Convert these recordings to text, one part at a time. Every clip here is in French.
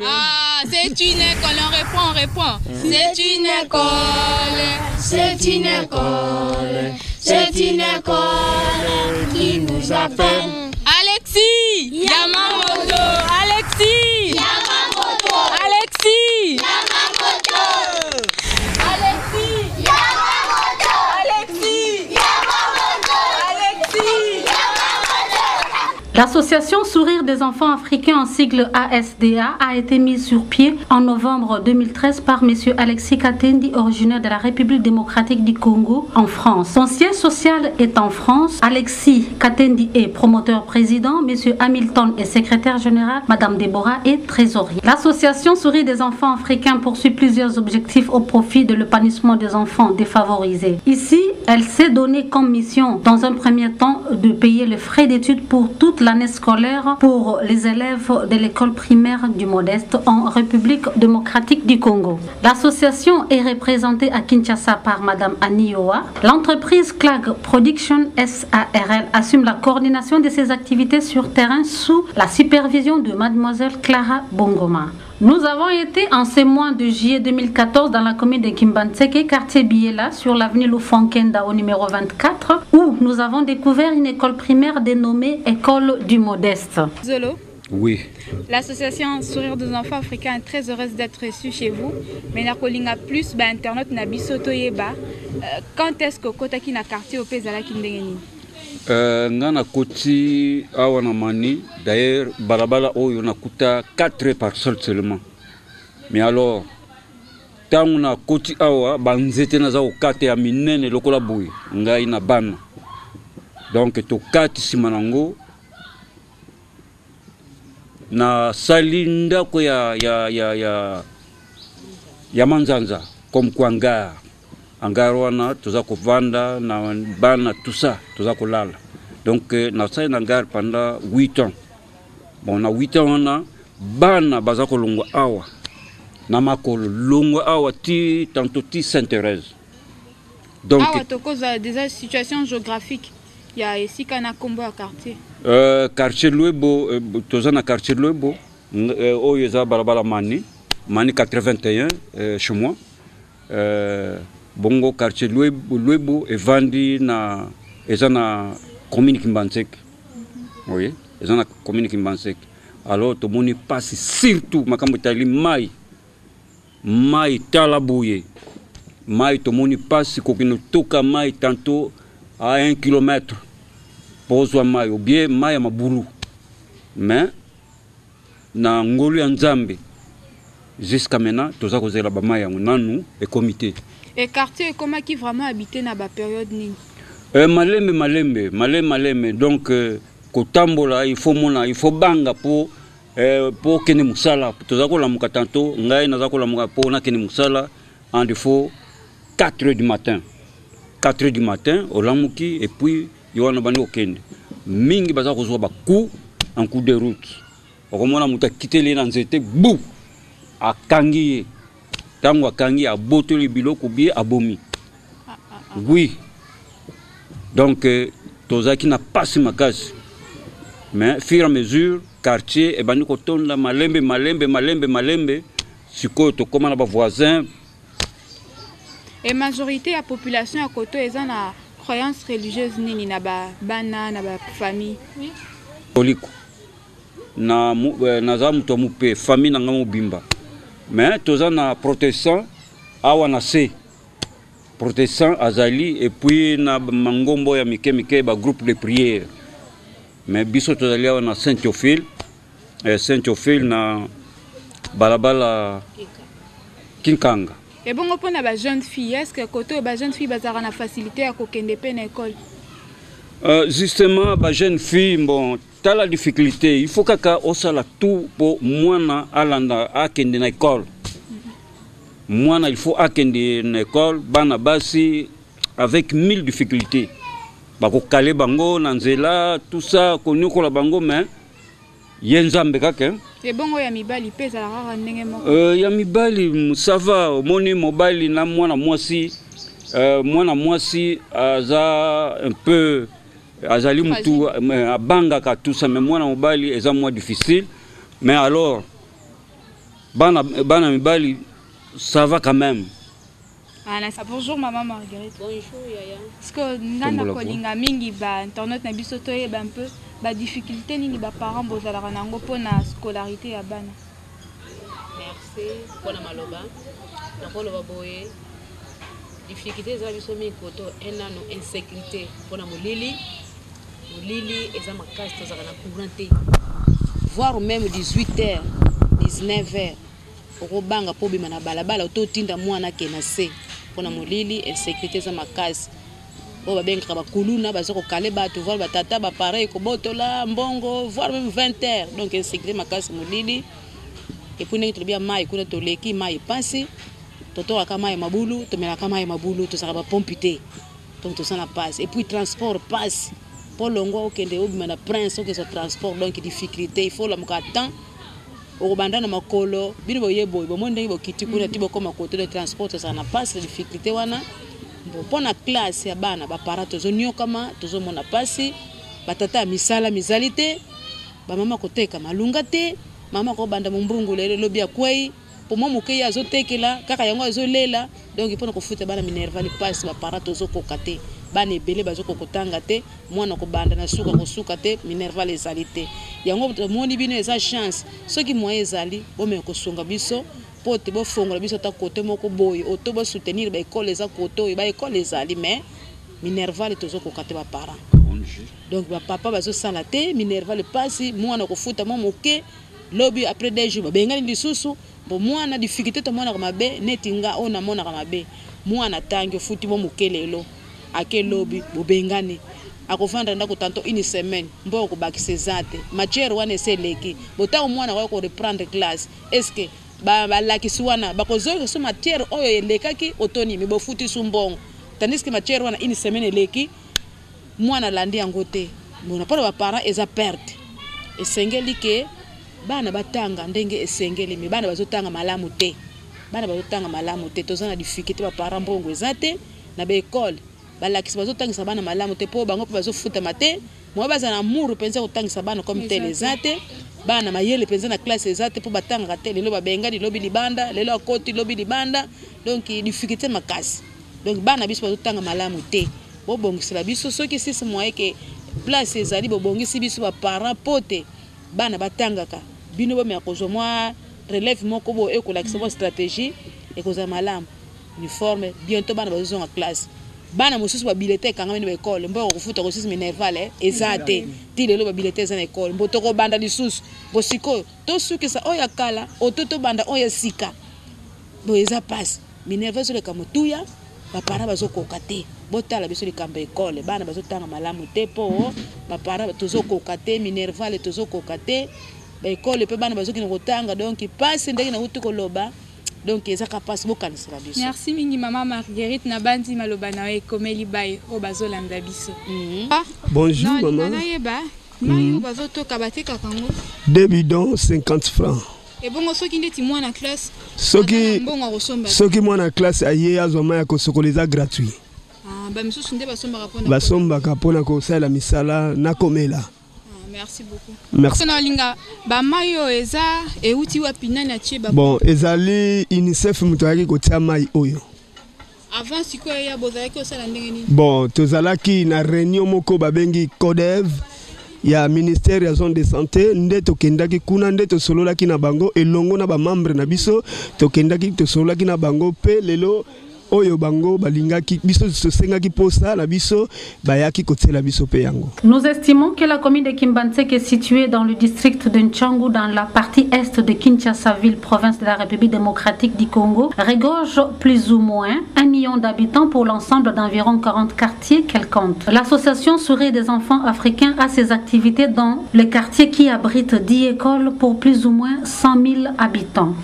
Ah, c'est une école, on répond. C'est une école, c'est une école, c'est une école qui nous appelle. Alexis, Yamamoto, Alexis, Yamamoto, Alexis, Yamamoto, Alexis, Yamamoto, Alexis, Yamamoto, Alexis, Yamamoto. L'association Sourire des enfants africains en sigle ASDA a été mise sur pied en novembre 2013 par M. Alexis Katendi, originaire de la République démocratique du Congo en France. Son siège social est en France. Alexis Katendi est promoteur président, M. Hamilton est secrétaire général, Mme Déborah est trésorier. L'association Sourire des enfants africains poursuit plusieurs objectifs au profit de l'épanouissement des enfants défavorisés. Ici, elle s'est donnée comme mission, dans un premier temps, de payer les frais d'études pour toute l'année scolaire pour les élèves de l'école primaire du Modeste en République démocratique du Congo. L'association est représentée à Kinshasa par Mme Annie Yoa. L'entreprise Clag Production SARL assume la coordination de ses activités sur terrain sous la supervision de Mademoiselle Clara Bongoma. Nous avons été en ce mois de juillet 2014 dans la commune de Kimbanseke, quartier Biela, sur l'avenue Lufonkenda au numéro 24, où nous avons découvert une école primaire dénommée École du Modeste. Zolo. Oui. L'association Sourire des enfants africains est très heureuse d'être reçue chez vous. Mais Nakolinga plus, internet na bisoto yeba. Quand est-ce que Kotaki na quartier au Pezala Kindengeni? Ngana koti awana mani d'ailleurs balabala oyo nakuta 4 parcelles seulement. Mais alors tangu na koti awa banzete na za okate ya minene lokola boye ngai na bana. Donc to kati simanango na salinda ko ya manzanza comme kwanga. Angarwana tuza kovanda na bana tout ça tuza kolala. Donc na sai nangar pendant 8 ans. Bon na 8 ans na bana baza kolongwa awa. Na makolo longwa awa ti tantôt ti Sainte-Thérèse. Donc awa to cause des situations géographiques. Il y a ici kana kombo à quartier. Quartier Louebo tuza na quartier Louebo oyo za balabala mani 81 chez moi. Bongo quartier Louebo et Vandi na ezana commune Kimbanseke. Oui, ezana commune Kimbanseke. Alors to moni passe surtout makambo tali mai talabouye. Mai to moni passe ko kino toka mai tantôt à 1 kilomètre. Pozwa mai ou bien mai mabulu. Mais na ngolu ya Nzambe jusqu'à maintenant toza kozela ba mai ya nanu et comité. Et quartier comment qui vraiment habité na ba période ni? Malembe donc kotambola il faut banga pour kene musala toza ko lamuka tanto ngai naza ko lamuka pour na kene musala en défaut 4h du matin. 4h du matin au lamuki et puis yona bani okende. Mingi baza ko zo ba coup en coup de route. Okomona muta kiteli na nzete bou akangi tango akangi a botoli biloko bien abomi. Oui. Donc tozaki na passe makasi. Mais fur et à mesure quartier e bani ko tonda malembe siko to koma na ba voisins. Et majorité la population à côté ils ont na croyance religieuse nini na ba bana na ba famille. Oui. Poliko. Na za muto mupe famille na ngamo bimba. Mais tous na protestant awana se protestant azali et puis na mangombo ya mike ba groupe de prière. Mais biso tozali awana Saint-Théophile na balabala Kinkanga. Et bon pour na ba jeune fille, est-ce que côté ba jeune fille bazara na facilité à kokende pe na école? Justement ba jeune fille bon t'as la difficulté, il faut kaka osala tout pour mwana alanda akende na école. Mwana il faut akende na école bana basi avec 1000 difficultés. Bako kale bango na nzela tout ça konyokola bango mais yenzambe kaka. Et bongo ya mibali pesa la rara ndenge moko. Ya mibali ça va omoni mobali na mwana mwasi aza un peu azali mutu abanga ka tout ça mais moi mobali eza moins difficile mais alors bana mibali ça va quand même. Bonjour maman Marguerite. Bonjour Yaya. Est-ce que nana kolinga mingi ba internet na biso to yeba un peu ba difficulté nini ba parents bozala nango pona scolarité ya bana? Merci pour la maloba. Na koloba boye difficulté za biso mi koto enano insécurité pona molili eza makasi tozaka na courante voire même 18h 19h okobanga po bima na balabala ototinda mwana kena se pona molili insécurité za makasi o babengaka bakuluna bazoko kale bato voire batata ba pareil ko botola mbongo voire même 20h donc insécurité makasi molili et puis ngi tobia mai kuna toleki mai pasi toto aka mai mabulu tomelaka mai mabulu tosaka ba pompité donc to sana passe et puis transport passe pour longo okende obima na prince que ce transport donc difficulté il faut la mukatan okobanda na makolo bino boyebo bomonde bokiti kuna tibo koma côté de transport ça na passe la difficulté wana bon pona classe ya bana ba para tozonyo kama tozomona pasi batata misala mizalité ba mama koteka malunga te mama ko banda mumbungu lelo lobi akwei pour moi mokeya azotekela kaka yango azolela donc ipona kofuta bana minerva li passe ba para tozokoka te bana ebele bazokokotanga te mwana ko banda na suka kosuka te minerva lesalité yango moni bino eza chance soki moye ezali bome ko sunga biso pote bo fongola biso ta côté moko boye auto bo soutenir ba école eza côté ba école ezali mais minerva les tozokoka te ba para donc ba papa bazo sala te minerva le passe mwana ko futa mo moke lobby après des jours bengani lisusu bo mwana difficulté to mwana kamabe netinga ona mona kamabe mwana tangi futi bo mukelelo ake lobby bo bengani akofanda ndako tanto une semaine mbo ko bakise zate matière wana seleki bota mwana ko reprendre classe est-ce que ba lakisi wana bakozoka so matière oyo elekaki otoni me bo futi sumbongo tandis que matière wana une semaine eleki mwana landi yangote bona para ba parents eza perte esengeli ke bana batanga ndenge esengeli me bana bazotanga malamu te tozana difficulté ba parents mbongo ezate na ba école balakisi bazotangisa bana malamu te po bango bazofuta mate mo bazana amour penza kotangisa bana comme tel ezate bana mayele penza na classe ezate po batanga te lelo babenga lobi libanda lelo akoti lobi libanda donc difficulté makasi donc bana biso bazotanga malamu te bo bongisela biso soki sisi moye ke place ezali bo bongisi biso ba parents pote bana batangaka bino bo me akozo moi relève moko bo ekolakisa bo stratégie ekoza malamu uniforme bientôt bana bazonga classe bana mosusu ba bilete kanga mene ba école mbo ko futa ko sisi minerval ezate ti lelo ba bilete za na école mbo to ko banda lisusu bo siko to suki sa oya kala ototo banda oya sika bo eza passe minerval so le kamotuya ba para bazokoka te botala biso likambo école bana bazotanga malamu te po ba para tozokoka te minerval tozokoka te ba école pe bana bazokina kotanga donc passe ndenge na utu koloba donc eza capable bokanisela biso. Merci mingi maman Marguerite na bandi maloba na e komeli baye o bazolanda biso. Bonjour maman. Na yeba mayo bazotoka batika kango 2 bidons 50 francs. Et bon soki ndeti mwana classe soki mwana classe aye azoma ya kosokoleza gratuit. Ba misusu nde basombaka pona basombaka pona kosala misala na komela. Merci beaucoup. Merci. Linga ba mayo eza euti wa pinana chiba. Bon, ezali UNICEF mutaki kotia mai oyo. Avant siko ya bozaki osala ndenge nini? Bon, tozalaki na réunion moko babengi CODEV ya ministère ya zone de santé nde tokendaki kuna nde tosololaki na bango elongo na ba membre na biso tokendaki tosololaki na bango pe lelo oyo bango balingaki biso sosengaki posa la biso bayaki kotela biso pe yango. Nous estimons que la commune de Kimbantsek est située dans le district de Nchangu dans la partie est de Kinshasa ville, province de la République démocratique du Congo, regorge plus ou moins 1 million d'habitants pour l'ensemble d'environ 40 quartiers qu'elle compte. L'association Sourire des enfants africains a ses activités dans les quartiers qui abritent 10 écoles pour plus ou moins 100 000 habitants.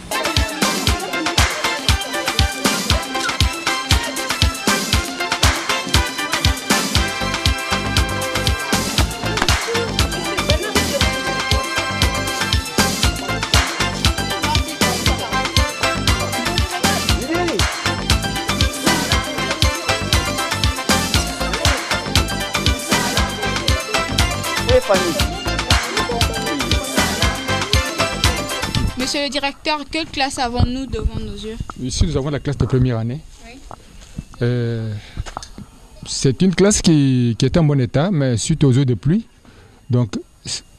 Monsieur le directeur, quelle classe avons-nous devant nos yeux? Ici, nous avons la classe de première année. Oui. C'est une classe qui est en bon état, mais suite aux eaux de pluie, donc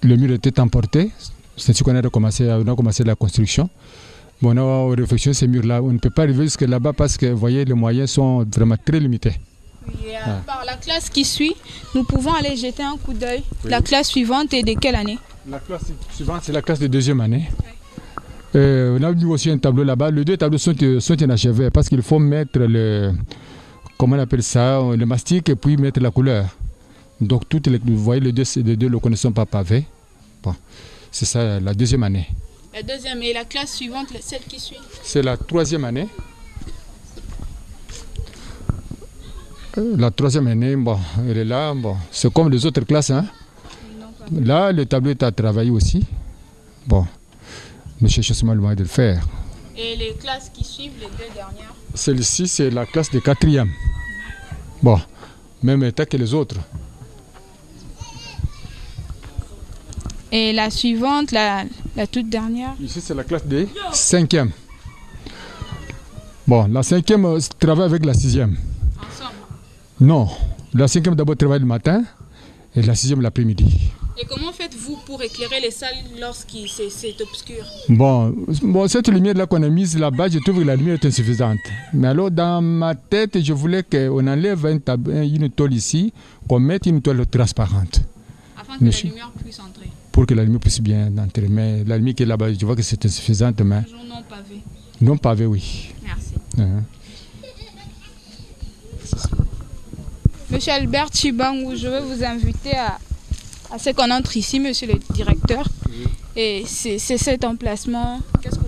le mur était emporté. C'est ce qu'on a commencé la construction. Bon, on a réfléchi ces murs-là. On ne peut pas arriver jusque là-bas parce que, vous voyez, les moyens sont vraiment très limités. Oui, par la classe qui suit, nous pouvons aller jeter un coup d'œil. Oui. La classe suivante est de quelle année? La classe suivante, c'est la classe de deuxième année. Oui. On a vu aussi un tableau là-bas. Les deux tableaux sont inachevés parce qu'il faut mettre le, comment on appelle ça, le mastic et puis mettre la couleur. Donc, vous voyez, les deux locaux ne sont pas pavés. Bon, c'est ça la deuxième année. La deuxième et la classe suivante, celle qui suit? C'est la troisième année. La troisième année, bon, elle est là, bon, c'est comme les autres classes. Hein. Là, le tableau est à travailler aussi. Bon, nous cherchons seulement le moyen de le faire. Et les classes qui suivent, les deux dernières? Celle-ci, c'est la classe de quatrième. Bon, même état que les autres. Et la suivante, la toute dernière? Ici, c'est la classe de cinquième. Bon, la cinquième travaille avec la sixième. Ensemble? Non, la cinquième d'abord travaille le matin et la sixième l'après-midi. Et comment faites-vous pour éclairer les salles lorsque c'est obscur? Bon, cette lumière-là qu'on a mise là-bas, je trouve que la lumière est insuffisante. Mais alors, dans ma tête, je voulais qu'on enlève une toile ici, qu'on mette une toile transparente. Afin que la lumière puisse entrer? Pour que la lumière puisse bien entrer. Mais la lumière qui est là-bas, je vois que c'est insuffisante. Mais... Toujours non pavé? Non pavé, oui. Merci. Monsieur Albert Chibangou, je vais vous inviter à ce qu'on entre ici, monsieur le directeur. Oui. Et c'est cet emplacement, qu'est-ce que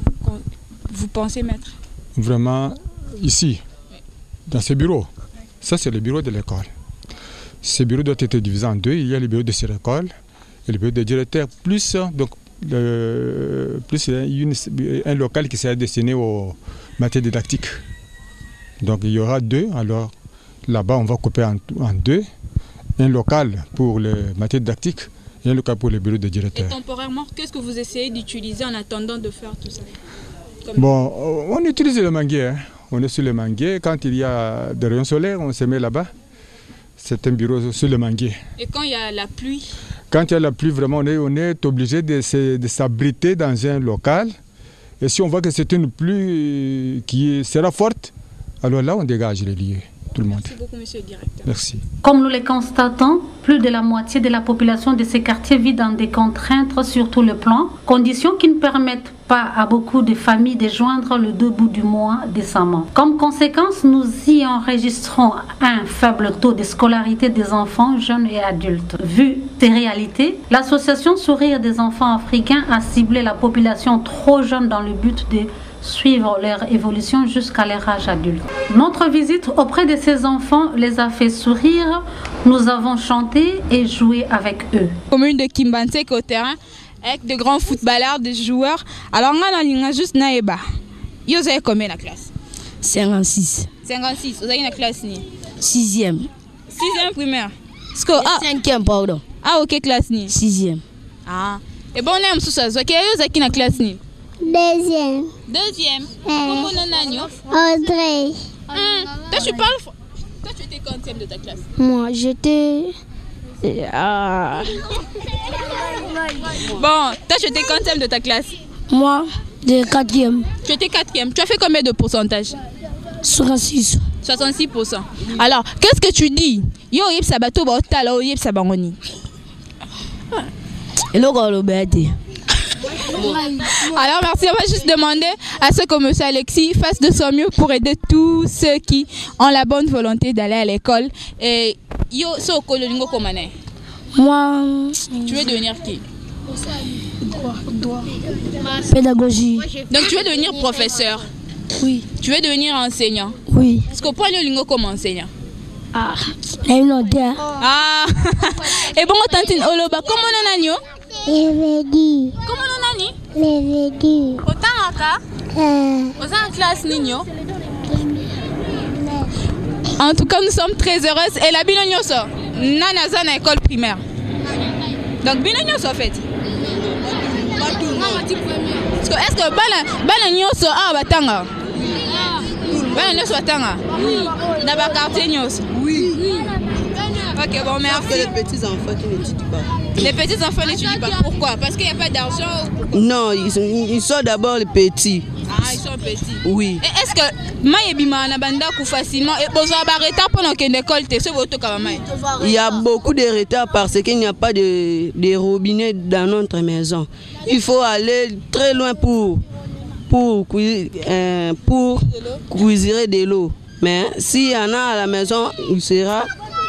vous pensez mettre? Vraiment, ici, oui. Dans ce bureau, oui. Ça c'est le bureau de l'école. Ce bureau doit être divisé en deux. Il y a le bureau de cette école et le bureau de directeur, plus, donc, plus un local qui sera destiné aux matières didactiques. Donc il y aura deux, alors là-bas on va couper en deux. Un local pour les matières didactiques et un local pour les bureaux de directeur. Et temporairement, qu'est-ce que vous essayez d'utiliser en attendant de faire tout ça? Bon, on utilise le manguier. Hein. On est sur le manguier. Quand il y a des rayons solaires, on se met là-bas. C'est un bureau sur le manguier. Et quand il y a la pluie? Quand il y a la pluie, vraiment, on est obligé de s'abriter dans un local. Et si on voit que c'est une pluie qui sera forte, alors là, on dégage les lieux. Tout le monde. Merci beaucoup, monsieur le directeur. Merci. Comme nous le constatons, plus de la moitié de la population de ces quartiers vit dans des contraintes sur tout le plan, conditions qui ne permettent pas à beaucoup de familles de joindre le deux bouts du mois décemment. Comme conséquence, nous y enregistrons un faible taux de scolarité des enfants, jeunes et adultes. Vu ces réalités, l'association Sourire des enfants africains a ciblé la population trop jeune dans le but de suivre leur évolution jusqu'à leur âge adulte. Notre visite auprès de ces enfants les a fait sourire. Nous avons chanté et joué avec eux. Commune de Kimbansek au terrain avec de grands footballeurs, des joueurs. Alors on a juste naïba. Vous avez combien la classe? 56. 56. Vous avez une classe ni? 6e. 6e primaire. 5e pardon. Ah ok classe ni? 6e. Ah. Et bon on aime sous ça. Vous avez une classe ni? Deuxième. Deuxième. Comment on a Audrey. Toi tu parles. Toi tu étais quantième de ta classe? Moi j'étais. Bon, toi tu étais quantième de ta classe? Moi, de 4e. Tu étais 4e. Tu as fait combien de pourcentage? 66. 66%. Alors, qu'est-ce que tu dis? Yo yip sabato ba otala o yip sabangoni. Et le gars le bête. Alors merci, on va juste demander à ce que M. Alexis fasse de son mieux pour aider tous ceux qui ont la bonne volonté d'aller à l'école. Et yo, so kololingo komane. Moi, tu veux devenir qui? Pédagogie. Donc tu veux devenir professeur? Oui. Tu veux devenir enseignant? Oui. Est-ce qu'on peut aller au lingo comme enseignant? Ah, une idée. Ah. Et bon, tantine Oloba, comment on a nio? Levedi. Comment on a ni? Levedi. Autant aka? Autant en classe nino? En tout cas, nous sommes très heureuses. Et la binonio so, nanaza na école primaire. Donc binonio so fait. Est-ce que bana nyoso a batanga? Bana nyoso batanga? Dans ba quartier nyoso? Oui. Ok, bon, merci. Sauf que les petits enfants qui n'étudient pas. Les petits enfants n'étudient pas. Pourquoi? Parce qu'il n'y a pas d'argent? Non, ils sont d'abord les petits. Ah, ils sont petits. Oui. Et est-ce que Maïebima na banda kou facilement et besoin de retard pendant qu'il école te ce voto comme Maï? Il y a beaucoup de retard parce qu'il n'y a pas de robinet dans notre maison. Il faut aller très loin pour cuisiner de l'eau. Mais s'il y en a à la maison, il sera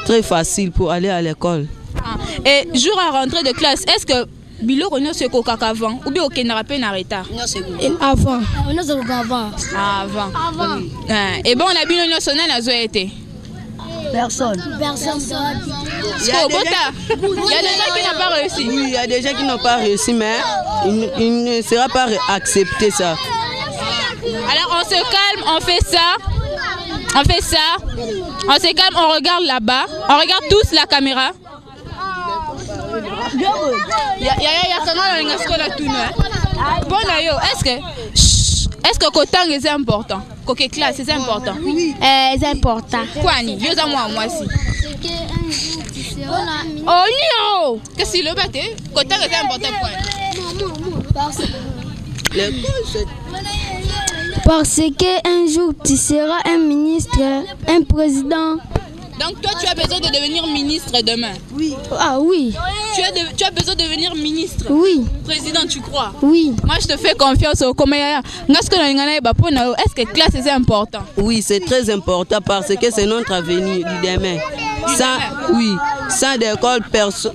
très facile pour aller à l'école. Ah. Et jour à rentrer de classe, est-ce que Bilo connaît ce coca avant ou bien aucun rappel en retard? Avant. On a ce avant. Avant. Et bon, on a bien une sonne à Zoété. Personne. Il y a des gens qui n'ont pas réussi. Oui, il y a des gens qui n'ont pas réussi, mais il ne sera pas accepté ça. Alors on se calme, on fait ça. On se calme, on regarde là-bas. On regarde tous la caméra. Bon, est-ce que Kotang est important? Côté classe, c'est important. Oui. C'est important. Quoi ni? Yo moi si. Oh non! Qu'est-ce que le batté? Kotang est important quoi? Parce qu'un jour tu seras un ministre, un président. Donc toi tu as besoin de devenir ministre demain? Oui. Ah oui. Tu as besoin de devenir ministre? Oui. Président, tu crois? Oui. Moi je te fais confiance au commun. Est-ce que classe c'est important? Oui, c'est très important parce que c'est notre avenir du demain. Sans d'école,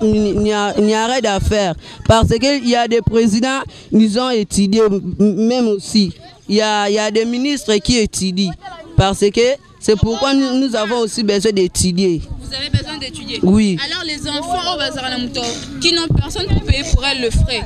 il n'y a rien à faire. Parce qu'il y a des présidents, ils ont étudié, même aussi. Il y a des ministres qui étudient. Parce que c'est pourquoi nous avons aussi besoin d'étudier. Vous avez besoin d'étudier? Oui. Alors les enfants qui n'ont personne pour payer pour elles le frais.